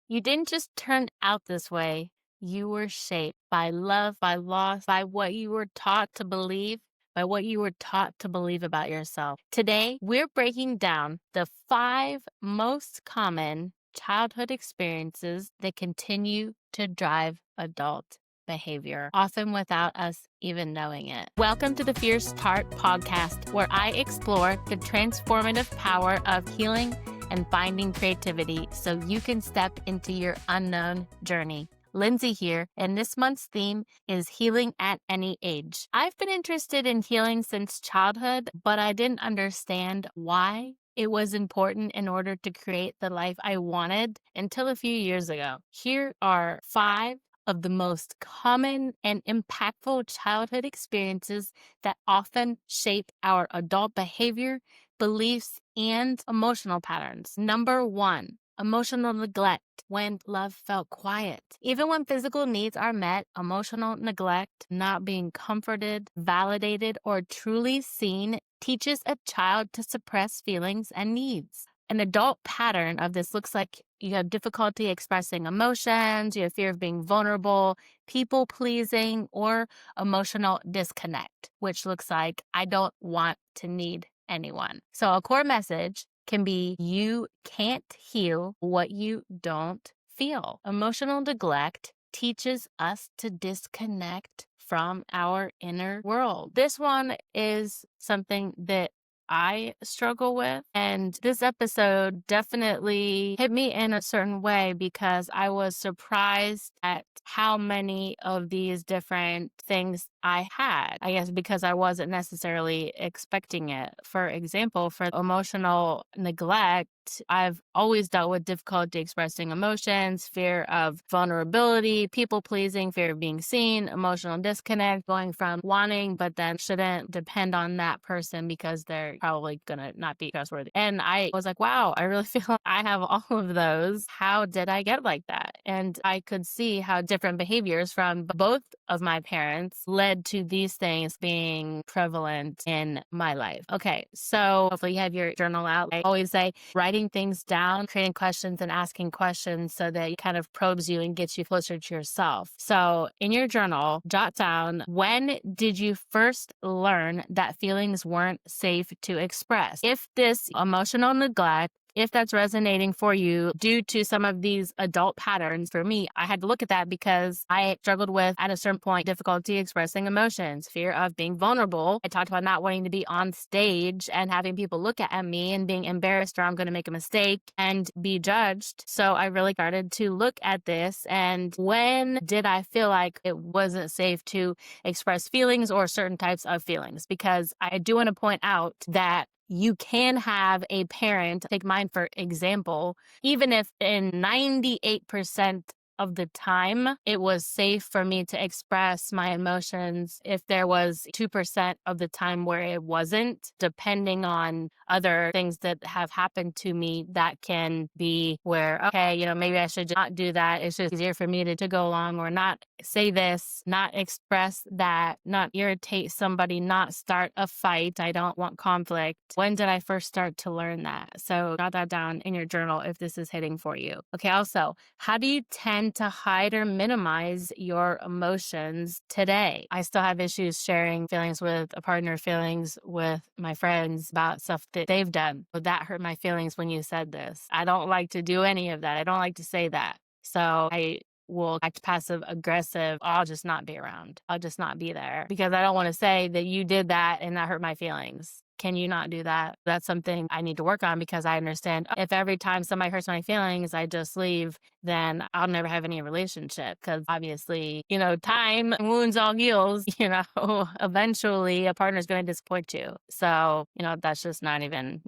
You didn't just turn out this way. You were shaped by love, by loss, by what you were taught to believe, by what you were taught to believe about yourself. Today, we're breaking down the 5 most common childhood experiences that continue to drive adult behavior, often without us even knowing it. Welcome to the Fierce Heart podcast, where I explore the transformative power of healing and finding creativity so you can step into your unknown journey. Lindsay here, and this month's theme is healing at any age. I've been interested in healing since childhood, but I didn't understand why it was important in order to create the life I wanted until a few years ago. Here are 5 of the most common and impactful childhood experiences that often shape our adult behavior, beliefs, and emotional patterns. Number 1, emotional neglect when love felt quiet. Even when physical needs are met, emotional neglect, not being comforted, validated, or truly seen, teaches a child to suppress feelings and needs. An adult pattern of this looks like you have difficulty expressing emotions, you have fear of being vulnerable, people pleasing, or emotional disconnect, which looks like I don't want to need anyone. So a core message can be you can't heal what you don't feel. Emotional neglect teaches us to disconnect from our inner world. This one is something that I struggle with. And this episode definitely hit me in a certain way because I was surprised at how many of these different things I had. I guess because I wasn't necessarily expecting it. For example, for emotional neglect, I've always dealt with difficulty expressing emotions, fear of vulnerability, people pleasing, fear of being seen, emotional disconnect, going from wanting but then shouldn't depend on that person because they're probably gonna not be trustworthy. And I was like, wow, I really feel like I have all of those. How did I get like that? And I could see how different behaviors from both of my parents led to these things being prevalent in my life. Okay, so hopefully you have your journal out. I always say writing things down, creating questions and asking questions so that it kind of probes you and gets you closer to yourself. So in your journal, jot down, when did you first learn that feelings weren't safe to express? If this emotional neglect, if that's resonating for you due to some of these adult patterns, for me, I had to look at that because I struggled with, at a certain point, difficulty expressing emotions, fear of being vulnerable. I talked about not wanting to be on stage and having people look at me and being embarrassed or I'm going to make a mistake and be judged. So I really started to look at this. And when did I feel like it wasn't safe to express feelings or certain types of feelings? Because I do want to point out that you can have a parent, take mine for example, even if in 98% of the time it was safe for me to express my emotions, if there was 2% of the time where it wasn't, depending on other things that have happened to me, that can be where, okay, maybe I should just not do that. It's just easier for me to go along or not say this, not express that, not irritate somebody, not start a fight. I don't want conflict. When did I first start to learn that? So jot that down in your journal if this is hitting for you. Okay, also, how do you tend to hide or minimize your emotions today? I still have issues sharing feelings with a partner, feelings with my friends about stuff that they've done. But that hurt my feelings when you said this. I don't like to do any of that. I don't like to say that. So I will act passive aggressive. I'll just not be around. I'll just not be there because I don't want to say that you did that and that hurt my feelings. Can you not do that? That's something I need to work on because I understand if every time somebody hurts my feelings, I just leave, then I'll never have any relationship because obviously, time wounds all heals, eventually a partner's going to disappoint you. So, that's just not even,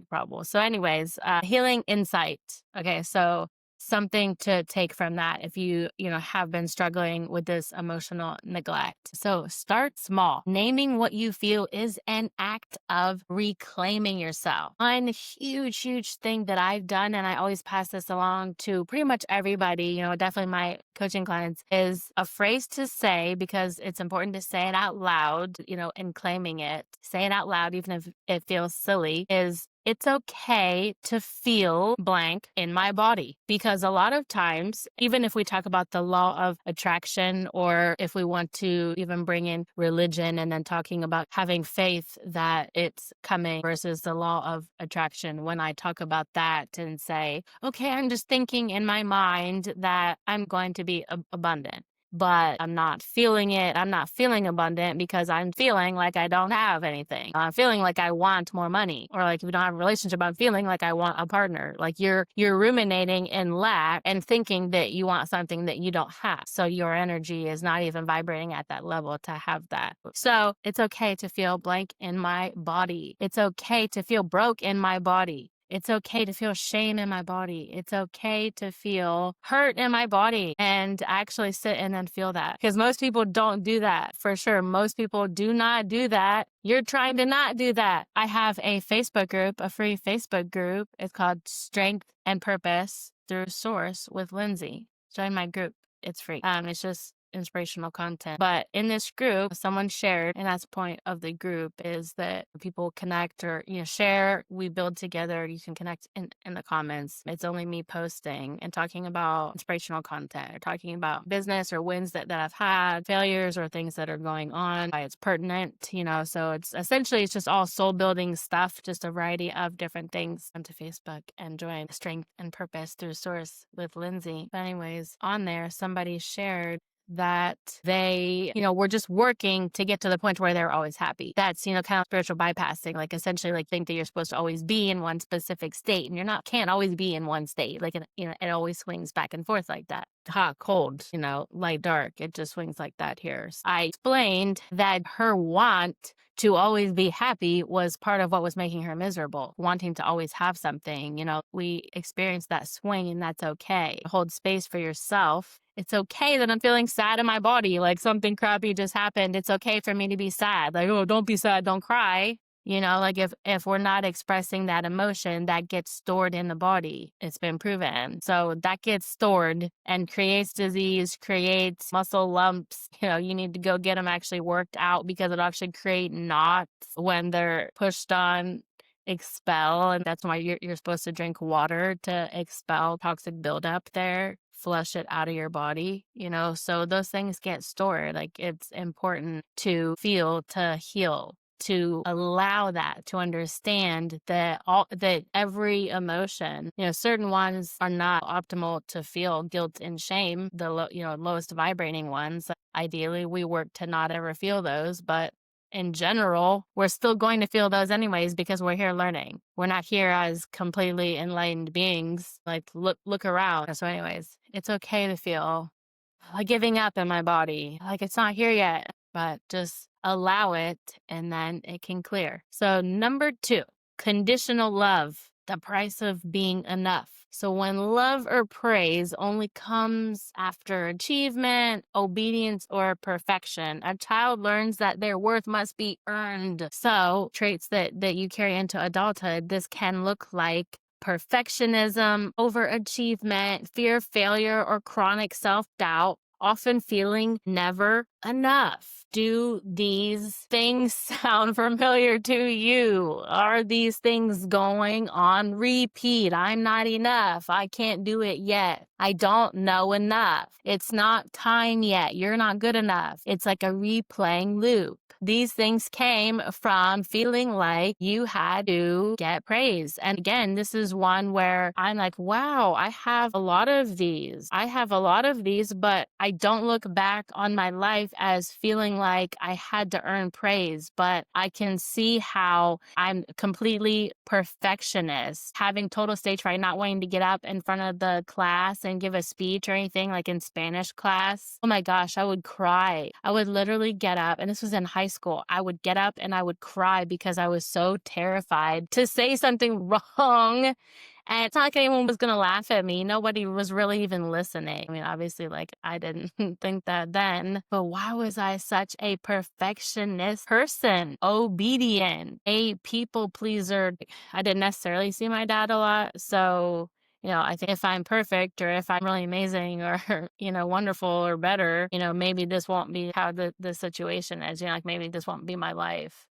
probable. So anyways, healing insight. Okay. So something to take from that if you have been struggling with this emotional neglect. So start small. Naming what you feel is an act of reclaiming yourself. One huge thing that I've done, and I always pass this along to pretty much everybody, definitely my coaching clients, is a phrase to say because it's important to say it out loud, and claiming it. Say it out loud, even if it feels silly, is it's okay to feel blank in my body. Because a lot of times, even if we talk about the law of attraction, or if we want to even bring in religion and then talking about having faith that it's coming versus the law of attraction, when I talk about that and say, okay, I'm just thinking in my mind that I'm going to be abundant, but I'm not feeling it. I'm not feeling abundant because I'm feeling like I don't have anything. I'm feeling like I want more money. Or like if you don't have a relationship, I'm feeling like I want a partner. Like you're ruminating in lack and thinking that you want something that you don't have. So your energy is not even vibrating at that level to have that. So it's okay to feel blank in my body. It's okay to feel broke in my body. It's okay to feel shame in my body. It's okay to feel hurt in my body and actually sit in and feel that. Because most people don't do that. For sure. Most people do not do that. You're trying to not do that. I have a Facebook group, a free Facebook group. It's called Strength and Purpose Through Source with Lindsay. Join my group. It's free. It's just inspirational content. But in this group, someone shared, and that's the point of the group, is that people connect or, share. We build together. You can connect in the comments. It's only me posting and talking about inspirational content, or talking about business or wins that I've had, failures or things that are going on, why it's pertinent, so it's essentially, it's just all soul building stuff, just a variety of different things. Onto Facebook and join Strength and Purpose Through Source with Lindsay. But anyways, on there, somebody shared that they, were just working to get to the point where they're always happy. That's, kind of spiritual bypassing, like essentially like think that you're supposed to always be in one specific state, and can't always be in one state. Like, it always swings back and forth like that. Hot, cold, light, dark. It just swings like that here. So I explained that her want to always be happy was part of what was making her miserable, wanting to always have something. We experience that swing, and that's okay. Hold space for yourself. It's okay that I'm feeling sad in my body, like something crappy just happened. It's okay for me to be sad. Like, oh, don't be sad, don't cry. Like if we're not expressing that emotion, that gets stored in the body. It's been proven. So that gets stored and creates disease, creates muscle lumps. You need to go get them actually worked out, because it'll actually create knots when they're pushed on. Expel, and that's why you're supposed to drink water to expel toxic buildup there, flush it out of your body, so those things get stored. Like, it's important to feel, to heal, to allow that, to understand that every emotion, certain ones are not optimal to feel. Guilt and shame, the lowest vibrating ones. Ideally, we work to not ever feel those, but in general, we're still going to feel those anyways, because we're here learning. We're not here as completely enlightened beings. Like, look around. So anyways, it's okay to feel like giving up in my body. Like, it's not here yet, but just allow it, and then it can clear. So number 2, conditional love, the price of being enough. So when love or praise only comes after achievement, obedience, or perfection, a child learns that their worth must be earned. So traits that you carry into adulthood, this can look like perfectionism, overachievement, fear of failure, or chronic self-doubt, often feeling never enough. Do these things sound familiar to you? Are these things going on repeat? I'm not enough. I can't do it yet. I don't know enough. It's not time yet. You're not good enough. It's like a replaying loop. These things came from feeling like you had to get praise. And again, this is one where I'm like, wow, I have a lot of these. But I don't look back on my life as feeling like I had to earn praise. But I can see how I'm completely perfectionist, having total stage fright, not wanting to get up in front of the class and give a speech or anything, like in Spanish class. Oh my gosh, I would cry. I would literally get up, and this was in high school. I would get up and I would cry because I was so terrified to say something wrong. And it's not like anyone was going to laugh at me. Nobody was really even listening. I mean, obviously, like, I didn't think that then. But why was I such a perfectionist person? Obedient, a people pleaser. I didn't necessarily see my dad a lot. So, I think if I'm perfect, or if I'm really amazing, or, wonderful or better, maybe this won't be how the situation is. Like, maybe this won't be my life.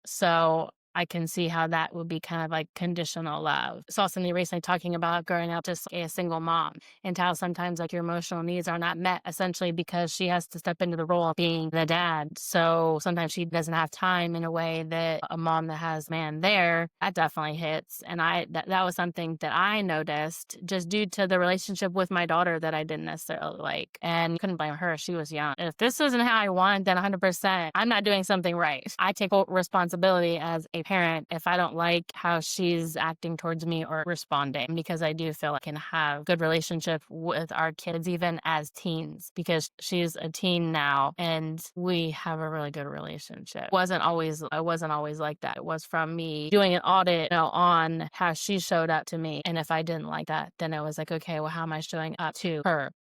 So I can see how that would be kind of like conditional love. Saw something recently talking about growing up just a single mom and how sometimes like your emotional needs are not met essentially because she has to step into the role of being the dad. So sometimes she doesn't have time in a way that a mom that has a man there, that definitely hits. And that was something that I noticed just due to the relationship with my daughter that I didn't necessarily like. And couldn't blame her. She was young. If this isn't how I want, then 100%, I'm not doing something right. I take full responsibility as a parent if I don't like how she's acting towards me or responding, because I do feel I can have good relationship with our kids even as teens, because she's a teen now and we have a really good relationship. I wasn't always like that. It was from me doing an audit, on how she showed up to me. And if I didn't like that, then it was like, okay, well, how am I showing up to her?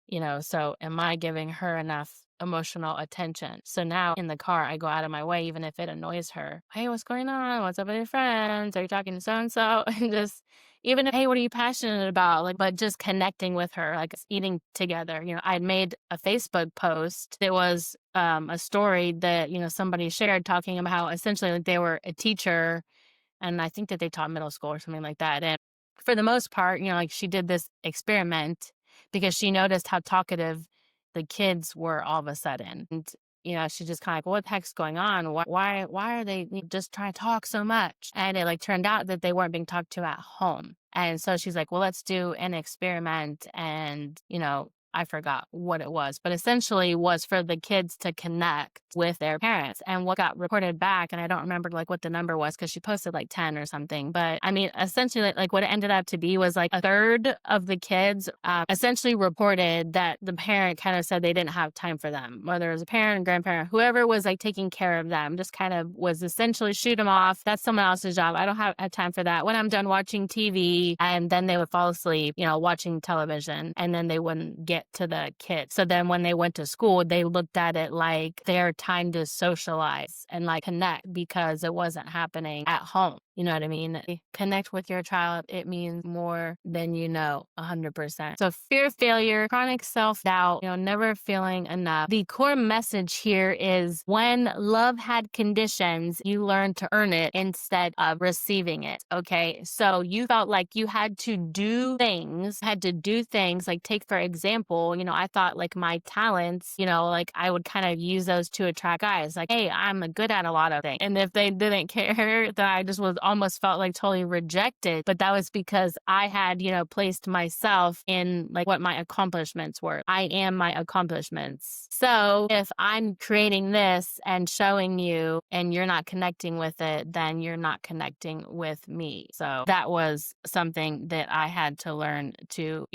So am I giving her enough emotional attention? So now in the car, I go out of my way, even if it annoys her. Hey, what's going on? What's up with your friends? Are you talking to so-and-so? And just, even if, hey, what are you passionate about? Like, but just connecting with her, like eating together. I'd made a Facebook post. It was a story that, somebody shared talking about how essentially like they were a teacher, and I think that they taught middle school or something like that. And for the most part, like she did this experiment because she noticed how talkative the kids were all of a sudden. And, she just kind of like, what the heck's going on? Why are they just trying to talk so much? And it like turned out that they weren't being talked to at home. And so she's like, well, let's do an experiment. And, I forgot what it was, but essentially was for the kids to connect with their parents. And what got reported back, and I don't remember like what the number was because she posted like 10 or something. But I mean, essentially like what it ended up to be was like a third of the kids essentially reported that the parent kind of said they didn't have time for them, whether it was a parent, grandparent, whoever was like taking care of them, just kind of was essentially shoot them off. That's someone else's job. I don't have time for that. When I'm done watching TV, and then they would fall asleep, watching television, and then they wouldn't get to the kids. So then when they went to school, they looked at it like their time to socialize and like connect, because it wasn't happening at home. You know what I mean? Connect with your child. It means more than 100%. So fear of failure, chronic self-doubt, never feeling enough. The core message here is when love had conditions, you learned to earn it instead of receiving it. Okay. So you felt like you had to do things, like take, for example, I thought like my talents, like I would kind of use those to attract guys. Like, hey, I'm good at a lot of things. And if they didn't care, then I just was almost felt like totally rejected. But that was because I had, placed myself in like what my accomplishments were. I am my accomplishments. So if I'm creating this and showing you and you're not connecting with it, then you're not connecting with me. So that was something that I had to learn to,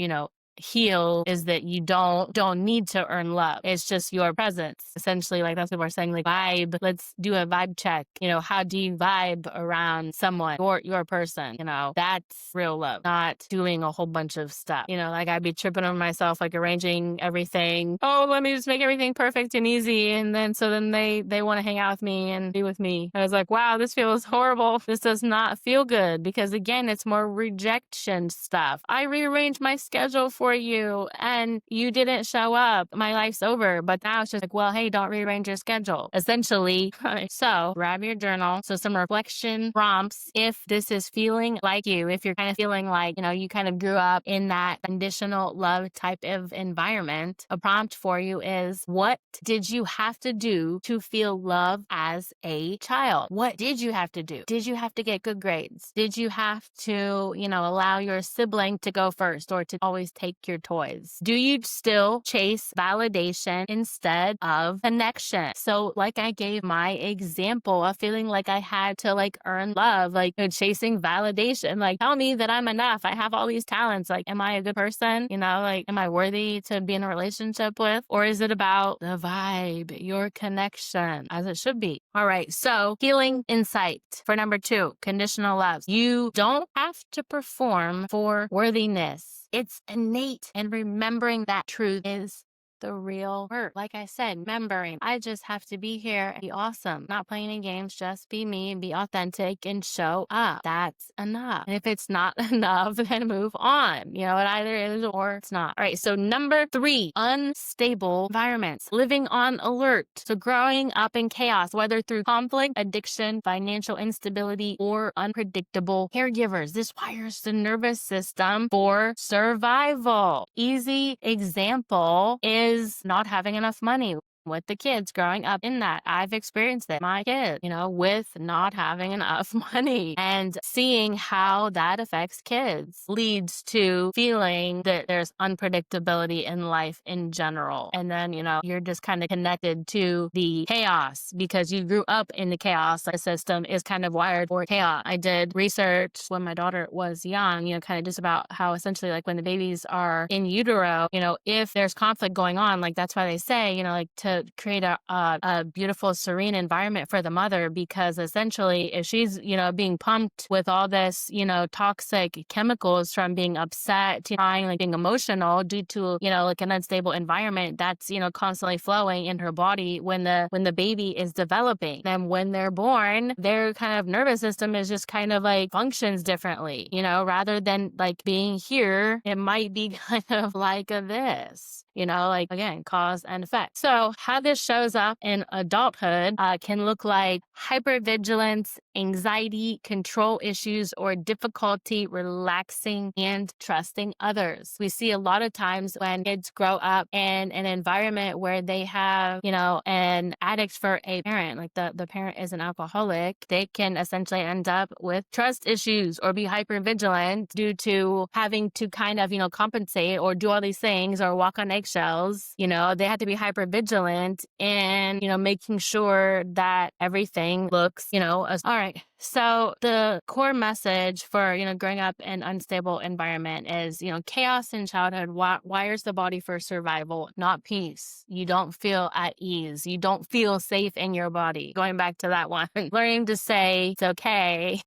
heal, is that you don't need to earn love. It's just your presence. Essentially, like that's what we're saying, like vibe. Let's do a vibe check. How do you vibe around someone, your person? That's real love, not doing a whole bunch of stuff. Like I'd be tripping on myself, like arranging everything. Oh, let me just make everything perfect and easy. And then they want to hang out with me and be with me. I was like, wow, this feels horrible. This does not feel good, because again, it's more rejection stuff. I rearranged my schedule for you and you didn't show up. My life's over. But now it's just like, well, hey, don't rearrange your schedule. Essentially. So grab your journal. So some reflection prompts. If this is feeling like you, if you're kind of feeling like, you kind of grew up in that conditional love type of environment, a prompt for you is, what did you have to do to feel love as a child? What did you have to do? Did you have to get good grades? Did you have to, allow your sibling to go first or to always take your toys? Do you still chase validation instead of connection? So like I gave my example of feeling like I had to like earn love, like chasing validation, like tell me that I'm enough. I have all these talents. Like, am I a good person? Like, am I worthy to be in a relationship with? Or is it about the vibe, your connection, as it should be? All right. So healing insight for number 2, conditional love. You don't have to perform for worthiness. It's innate, and remembering that truth is the real work. Like I said, remembering I just have to be here and be awesome, not playing any games, just be me and be authentic and show up. That's enough. And if it's not enough, then move on. It either is or it's not. All right. So number 3, unstable environments, living on alert. So growing up in chaos, whether through conflict, addiction, financial instability, or unpredictable caregivers. This wires the nervous system for survival. Easy example is not having enough money with the kids growing up in that. I've experienced it. My kids, with not having enough money and seeing how that affects kids leads to feeling that there's unpredictability in life in general. And then, you're just kind of connected to the chaos because you grew up in the chaos. The system is kind of wired for chaos. I did research when my daughter was young, kind of just about how essentially like when the babies are in utero, if there's conflict going on, like that's why they say, like to create a beautiful, serene environment for the mother, because essentially if she's, being pumped with all this, toxic chemicals from being upset, crying, like being emotional due to, like an unstable environment that's, constantly flowing in her body when the baby is developing. And when they're born, their kind of nervous system is just kind of like functions differently, rather than like being here, it might be kind of like this, like again, cause and effect. So how this shows up in adulthood can look like hypervigilance, anxiety, control issues, or difficulty relaxing and trusting others. We see a lot of times when kids grow up in an environment where they have, an addict for a parent, like the parent is an alcoholic, they can essentially end up with trust issues or be hypervigilant due to having to kind of, compensate or do all these things or walk on eggshells. They have to be hypervigilant in, making sure that everything looks, all right. So the core message for, growing up in unstable environment is, chaos in childhood wires the body for survival, not peace. You don't feel at ease. You don't feel safe in your body. Going back to that one, learning to say it's okay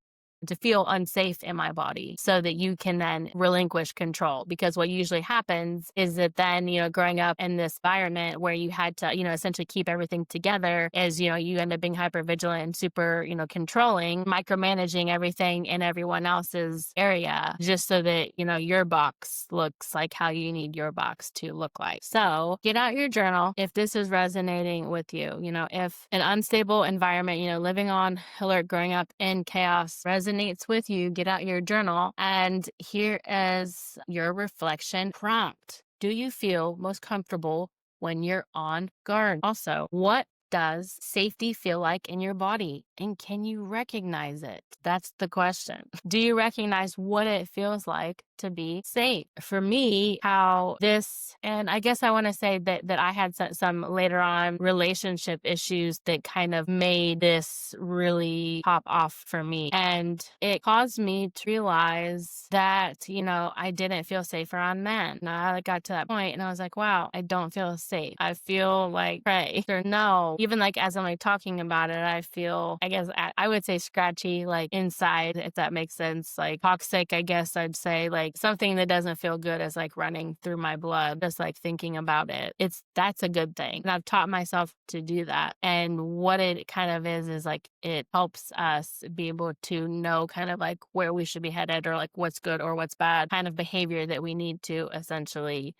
to feel unsafe in my body so that you can then relinquish control. Because what usually happens is that then, growing up in this environment where you had to, essentially keep everything together is, you end up being hypervigilant and super, controlling, micromanaging everything in everyone else's area just so that, your box looks like how you need your box to look like. So get out your journal if this is resonating with you. If an unstable environment, living on alert, growing up in chaos resonates with you, get out your journal. And here is your reflection prompt. Do you feel most comfortable when you're on guard? Also, what does safety feel like in your body? And can you recognize it? That's the question. Do you recognize what it feels like to be safe? For me, how this, and I guess I want to say that I had some later on relationship issues that kind of made this really pop off for me. And it caused me to realize that, I didn't feel safe around men. And I got to that point and I was like, wow, I don't feel safe. I feel like pray or no. Even like as I'm like talking about it, I feel, I guess I would say scratchy, like inside, if that makes sense. Like toxic, I guess I'd say, like something that doesn't feel good is like running through my blood, just like thinking about it. That's a good thing. And I've taught myself to do that. And what it kind of is like it helps us be able to know kind of like where we should be headed or like what's good or what's bad kind of behavior that we need to essentially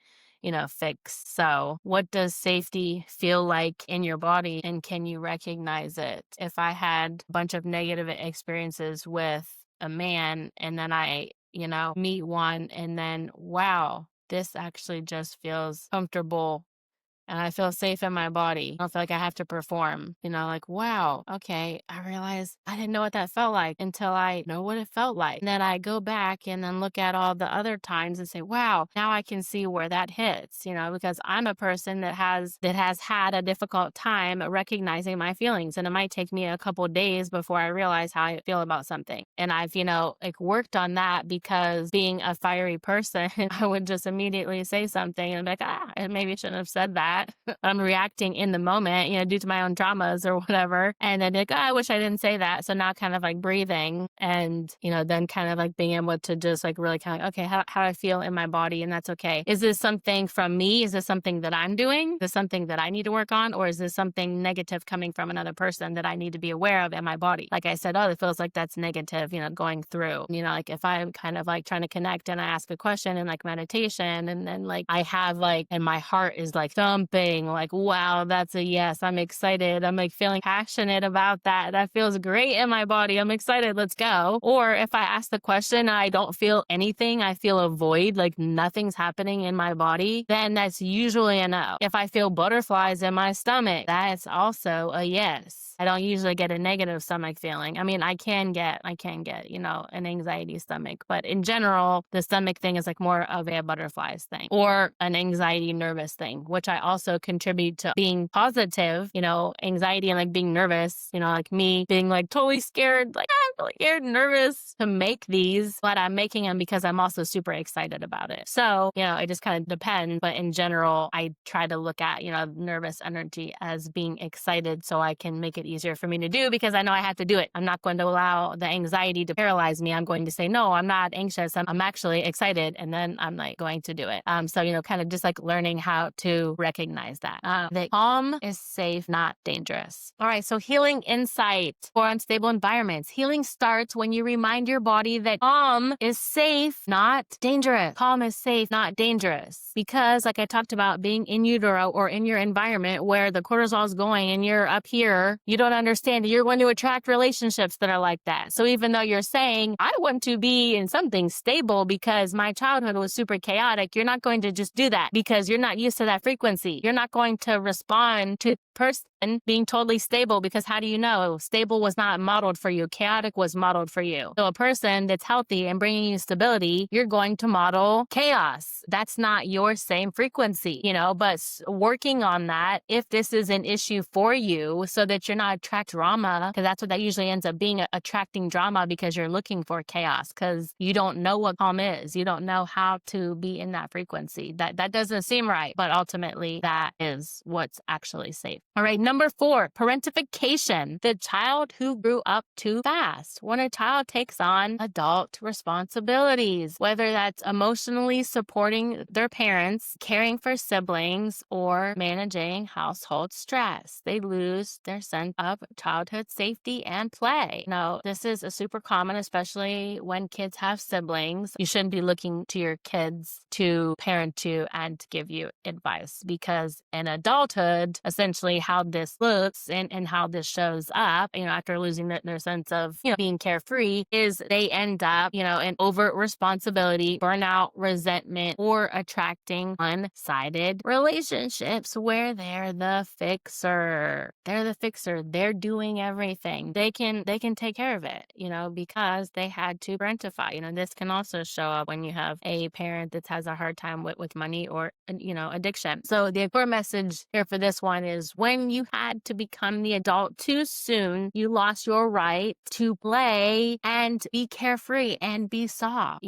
fix. So what does safety feel like in your body and can you recognize it? If I had a bunch of negative experiences with a man and then I, meet one and then, wow, this actually just feels comfortable and I feel safe in my body. I don't feel like I have to perform, like, wow, okay, I realized I didn't know what that felt like until I know what it felt like. And then I go back and then look at all the other times and say, wow, now I can see where that hits, because I'm a person that has had a difficult time recognizing my feelings. And it might take me a couple of days before I realize how I feel about something. And I've, like worked on that because being a fiery person, I would just immediately say something and be like, I maybe shouldn't have said that. that. I'm reacting in the moment, due to my own traumas or whatever. And then like, oh, I wish I didn't say that. So now kind of like breathing and, then kind of like being able to just like really kind of, okay, how I feel in my body. And that's okay. Is this something from me? Is this something that I'm doing? Is this something that I need to work on? Or is this something negative coming from another person that I need to be aware of in my body? Like I said, oh, it feels like that's negative, going through, like if I'm kind of like trying to connect and I ask a question in like meditation and then like I have like, and my heart is like thumping, like, wow, that's a yes. I'm excited. I'm like feeling passionate about that. That feels great in my body. I'm excited. Let's go. Or if I ask the question and I don't feel anything, I feel a void, like nothing's happening in my body, then that's usually a no. If I feel butterflies in my stomach, that's also a yes. I don't usually get a negative stomach feeling. I mean, I can get, an anxiety stomach, but in general, the stomach thing is like more of a butterflies thing or an anxiety nervous thing, which I also contribute to being positive, anxiety and like being nervous, like me being like totally scared, like I'm really scared and nervous to make these, but I'm making them because I'm also super excited about it. So, it just kind of depends. But in general, I try to look at, nervous energy as being excited so I can make it easier for me to do because I know I have to do it. I'm not going to allow the anxiety to paralyze me. I'm going to say, no, I'm not anxious. I'm actually excited. And then I'm like going to do it. So, kind of just like learning how to recognize that. That calm is safe, not dangerous. All right. So healing insight for unstable environments. Healing starts when you remind your body that calm is safe, not dangerous. Calm is safe, not dangerous. Because like I talked about being in utero or in your environment where the cortisol is going and you're up here, you don't understand that you're going to attract relationships that are like that. So even though you're saying, I want to be in something stable because my childhood was super chaotic, you're not going to just do that because you're not used to that frequency. You're not going to respond to person being totally stable because how do you know? Stable was not modeled for you. Chaotic was modeled for you. So a person that's healthy and bringing you stability, you're going to model chaos. That's not your same frequency, but working on that, if this is an issue for you so that you're not attract drama, because that's what that usually ends up being, attracting drama because you're looking for chaos because you don't know what calm is. You don't know how to be in that frequency. That doesn't seem right, but ultimately that is what's actually safe. All right. Number 4, parentification. The child who grew up too fast. When a child takes on adult responsibilities, whether that's emotionally supporting their parents, caring for siblings, or managing household stress, they lose their sense of childhood safety and play. Now, this is a super common, especially when kids have siblings. You shouldn't be looking to your kids to parent you and to give you advice because in adulthood, essentially how this looks and how this shows up, after losing their sense of, being carefree is they end up, in overt responsibility, burnout, resentment, or attracting one-sided relationships where they're the fixer. They're the fixer. They're doing everything. They can take care of it, because they had to parentify. This can also show up when you have a parent that has a hard time with money or, addiction. So the core message here for this one is when you had to become the adult too soon, you lost your right to play and be carefree and be soft,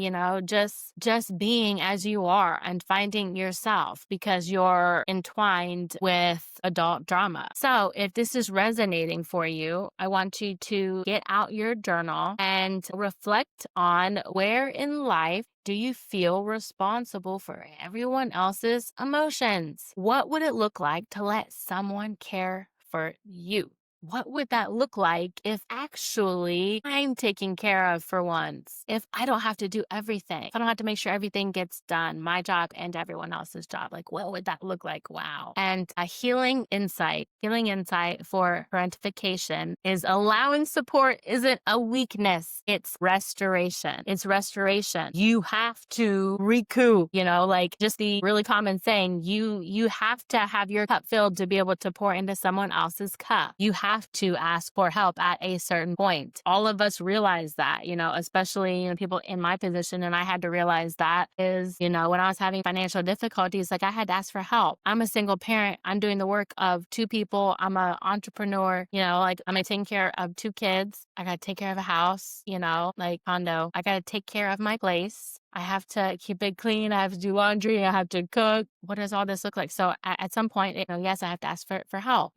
just being as you are and finding yourself because you're entwined with adult drama. So if this is resonating for you, I want you to get out your journal and reflect on where in life do you feel responsible for everyone else's emotions? What would it look like to let someone care for you? What would that look like if actually I'm taken care of for once? If I don't have to do everything, if I don't have to make sure everything gets done, my job and everyone else's job, like what would that look like? Wow. And a healing insight for parentification is allowing support isn't a weakness. It's restoration. It's restoration. You have to recoup, like just the really common saying, you have to have your cup filled to be able to pour into someone else's cup. You have to ask for help at a certain point. All of us realize that, especially people in my position. And I had to realize that is, when I was having financial difficulties, like I had to ask for help. I'm a single parent. I'm doing the work of 2 people. I'm an entrepreneur, like I'm taking care of 2 kids. I got to take care of a house, like condo. I got to take care of my place. I have to keep it clean. I have to do laundry. I have to cook. What does all this look like? So at some point, yes, I have to ask for help,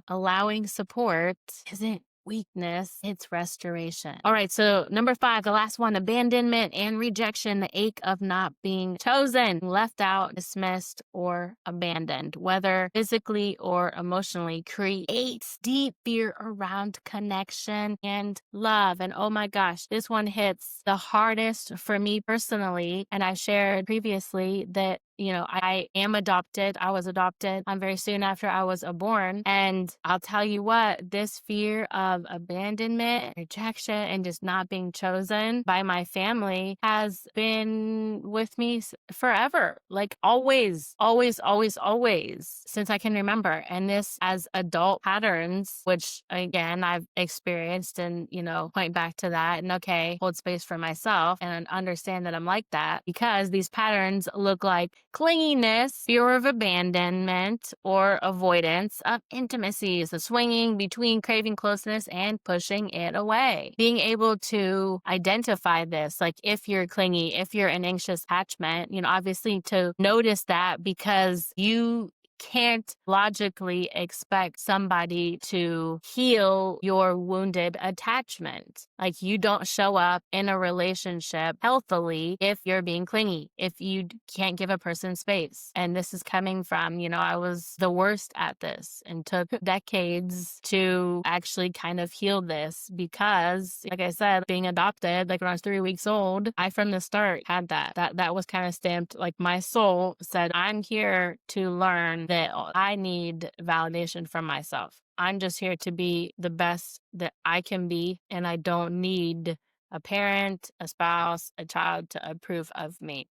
allowing support isn't weakness, it's restoration. All right. So number 5, the last one, abandonment and rejection, the ache of not being chosen, left out, dismissed, or abandoned, whether physically or emotionally, creates deep fear around connection and love. And oh my gosh, this one hits the hardest for me personally. And I shared previously that I am adopted. I was adopted very soon after I was born. And I'll tell you what, this fear of abandonment, rejection, and just not being chosen by my family has been with me forever. Like always, always, always, always, since I can remember. And this as adult patterns, which again, I've experienced and, point back to that and hold space for myself and understand that I'm like that because these patterns look like clinginess, fear of abandonment, or avoidance of intimacy is the swinging between craving closeness and pushing it away. Being able to identify this, like if you're clingy, if you're an anxious attachment, obviously to notice that because you can't logically expect somebody to heal your wounded attachment. Like you don't show up in a relationship healthily if you're being clingy, if you can't give a person space. And this is coming from, I was the worst at this and took decades to actually kind of heal this because, like I said, being adopted, like when I was 3 weeks old, I from the start had that was kind of stamped, like my soul said, I'm here to learn that I need validation from myself. I'm just here to be the best that I can be, and I don't need a parent, a spouse, a child to approve of me.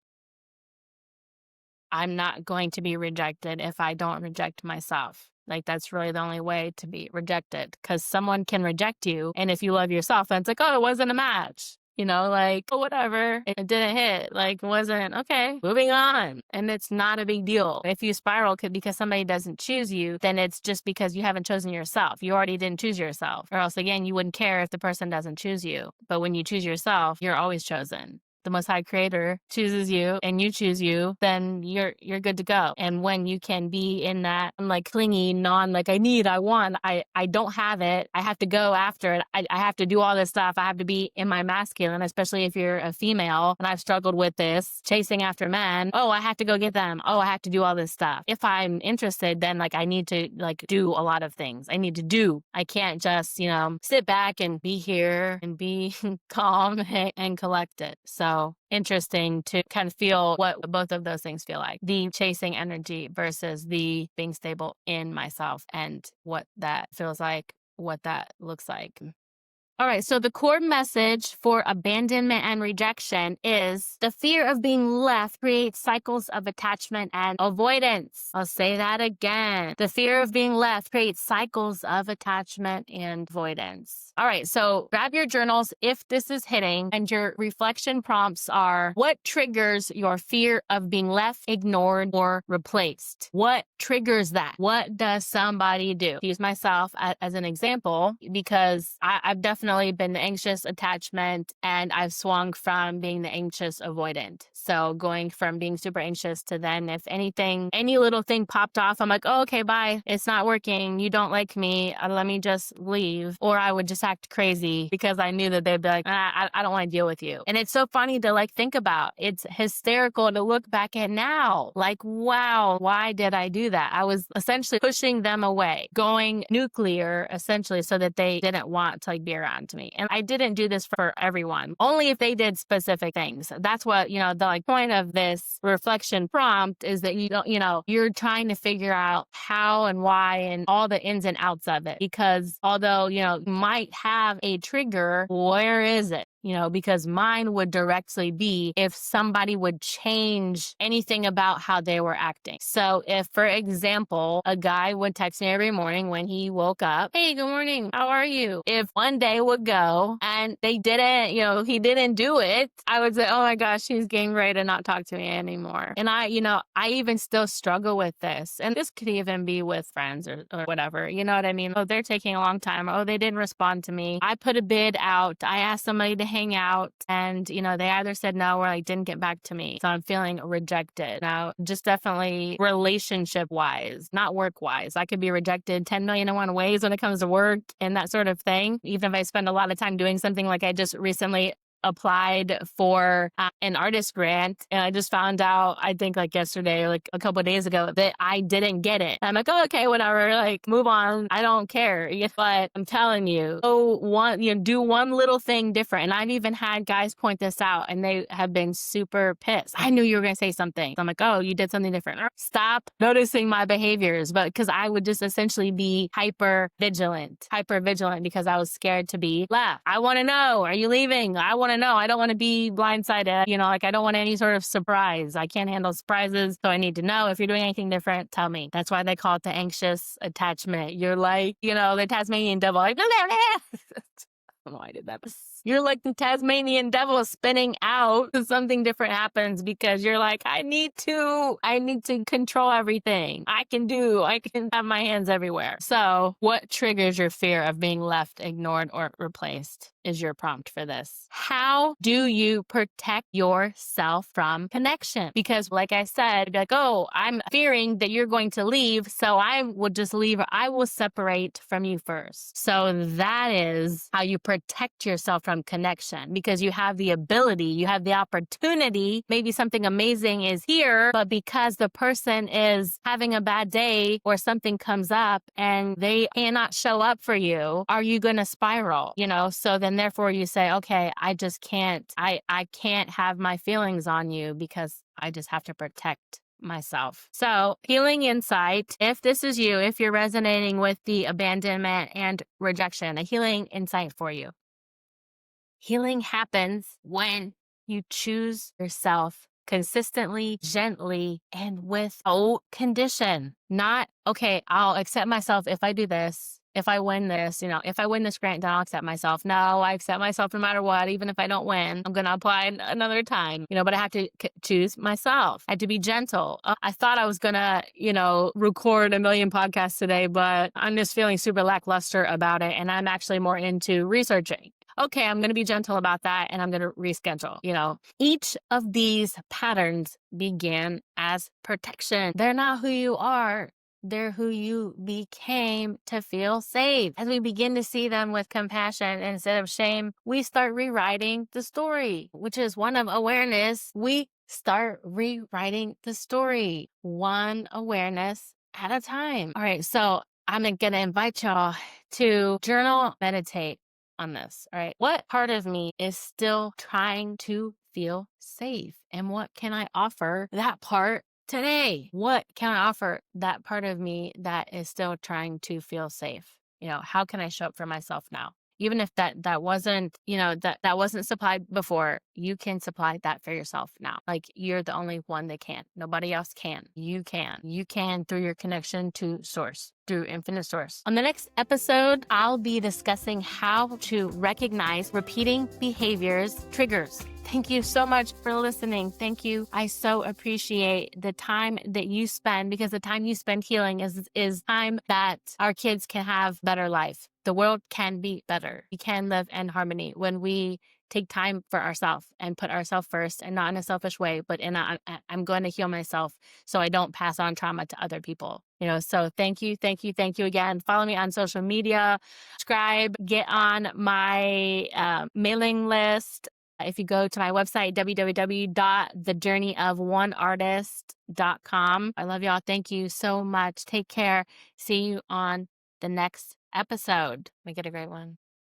I'm not going to be rejected if I don't reject myself. Like that's really the only way to be rejected because someone can reject you. And if you love yourself, then it's like, oh, it wasn't a match. Oh, whatever. It didn't hit. Like, wasn't okay. Moving on. And it's not a big deal. If you spiral because somebody doesn't choose you, then it's just because you haven't chosen yourself. You already didn't choose yourself. Or else, again, you wouldn't care if the person doesn't choose you. But when you choose yourself, you're always chosen. The Most High Creator chooses you and you choose you, then you're good to go. And when you can be in that like clingy, I want, I don't have it. I have to go after it. I have to do all this stuff. I have to be in my masculine, especially if you're a female. And I've struggled with this chasing after men. Oh, I have to go get them. Oh, I have to do all this stuff. If I'm interested, then I need to do a lot of things. I need to do. I can't just, sit back and be here and be calm and collected. So interesting to kind of feel what both of those things feel like. The chasing energy versus the being stable in myself and what that feels like, what that looks like. All right, so the core message for abandonment and rejection is the fear of being left creates cycles of attachment and avoidance. I'll say that again. The fear of being left creates cycles of attachment and avoidance. All right, so grab your journals if this is hitting, and your reflection prompts are: what triggers your fear of being left, ignored, or replaced? What triggers that? What does somebody do? Use myself as an example because I've definitely been the anxious attachment and I've swung from being the anxious avoidant. So going from being super anxious to then if anything, any little thing popped off, I'm like, oh, okay, bye. It's not working. You don't like me. Let me just leave. Or I would just act crazy because I knew that they'd be like, I don't want to deal with you. And it's so funny to think about. It's hysterical to look back at now. Like, wow, why did I do that? I was essentially pushing them away, going nuclear essentially so that they didn't want to be around me. And I didn't do this for everyone, only if they did specific things. That's what, the point of this reflection prompt is that you're trying to figure out how and why and all the ins and outs of it. Because although, you might have a trigger, where is it? Because mine would directly be if somebody would change anything about how they were acting. So if, for example, a guy would text me every morning when he woke up, hey, good morning, how are you? If one day would go and they didn't, he didn't do it, I would say, oh my gosh, he's getting ready to not talk to me anymore. And I even still struggle with this. And this could even be with friends or whatever, you know what I mean? Oh, they're taking a long time. Oh, they didn't respond to me. I put a bid out. I asked somebody to hang out and, they either said no or like didn't get back to me. So I'm feeling rejected. Now, just definitely relationship wise, not work wise. I could be rejected 10 million and one ways when it comes to work and that sort of thing. Even if I spend a lot of time doing something, like I just recently applied for an artist grant, and I just found out, I think like yesterday, like a couple of days ago, that I didn't get it. I'm like, oh, okay, whatever, like move on. I don't care. But I'm telling you, do one little thing different. And I've even had guys point this out and they have been super pissed. I knew you were going to say something. I'm like, oh, you did something different. Stop noticing my behaviors. But because I would just essentially be hyper vigilant because I was scared to be left. I want to know, are you leaving? I want to know. I don't want to be blindsided. Like I don't want any sort of surprise. I can't handle surprises. So I need to know if you're doing anything different, tell me. That's why they call it the anxious attachment. You're like, the Tasmanian devil. Like, I don't know why I did that. You're like the Tasmanian devil spinning out. Something different happens because you're like, I need to control everything. I can have my hands everywhere. So what triggers your fear of being left, ignored, or replaced is your prompt for this. How do you protect yourself from connection? Because like I said, like, oh, I'm fearing that you're going to leave, so I will just leave. I will separate from you first. So that is how you protect yourself from connection, because you have the ability, you have the opportunity. Maybe something amazing is here, but because the person is having a bad day or something comes up and they cannot show up for you, are you going to spiral? So then therefore you say, okay, I just can't, I can't have my feelings on you because I just have to protect myself. So healing insight, if this is you, if you're resonating with the abandonment and rejection, a healing insight for you. Healing happens when you choose yourself consistently, gently, and without condition. Not, okay, I'll accept myself if I do this. If I win this, if I win this grant, then I'll accept myself. No, I accept myself no matter what. Even if I don't win, I'm going to apply another time, but I have to choose myself. I have to be gentle. I thought I was going to, record a million podcasts today, but I'm just feeling super lackluster about it. And I'm actually more into researching. Okay, I'm going to be gentle about that and I'm going to reschedule. Each of these patterns began as protection. They're not who you are. They're who you became to feel safe. As we begin to see them with compassion instead of shame, we start rewriting the story, which is one of awareness. We start rewriting the story, one awareness at a time. All right, so I'm going to invite y'all to journal, meditate on this. All right. What part of me is still trying to feel safe? And what can I offer that part today? What can I offer that part of me that is still trying to feel safe? How can I show up for myself now? Even if that wasn't, that wasn't supplied before, you can supply that for yourself now. Like you're the only one that can. Nobody else can. You can. You can through your connection to source, through infinite source. On the next episode, I'll be discussing how to recognize repeating behaviors triggers. Thank you so much for listening. Thank you. I so appreciate the time that you spend, because the time you spend healing is time that our kids can have better life. The world can be better. We can live in harmony when we take time for ourselves and put ourselves first, and not in a selfish way, but I'm going to heal myself so I don't pass on trauma to other people. So thank you again. Follow me on social media, subscribe, get on my mailing list. If you go to my website, www.thejourneyofoneartist.com. I love y'all. Thank you so much. Take care. See you on the next episode. Make it a great one.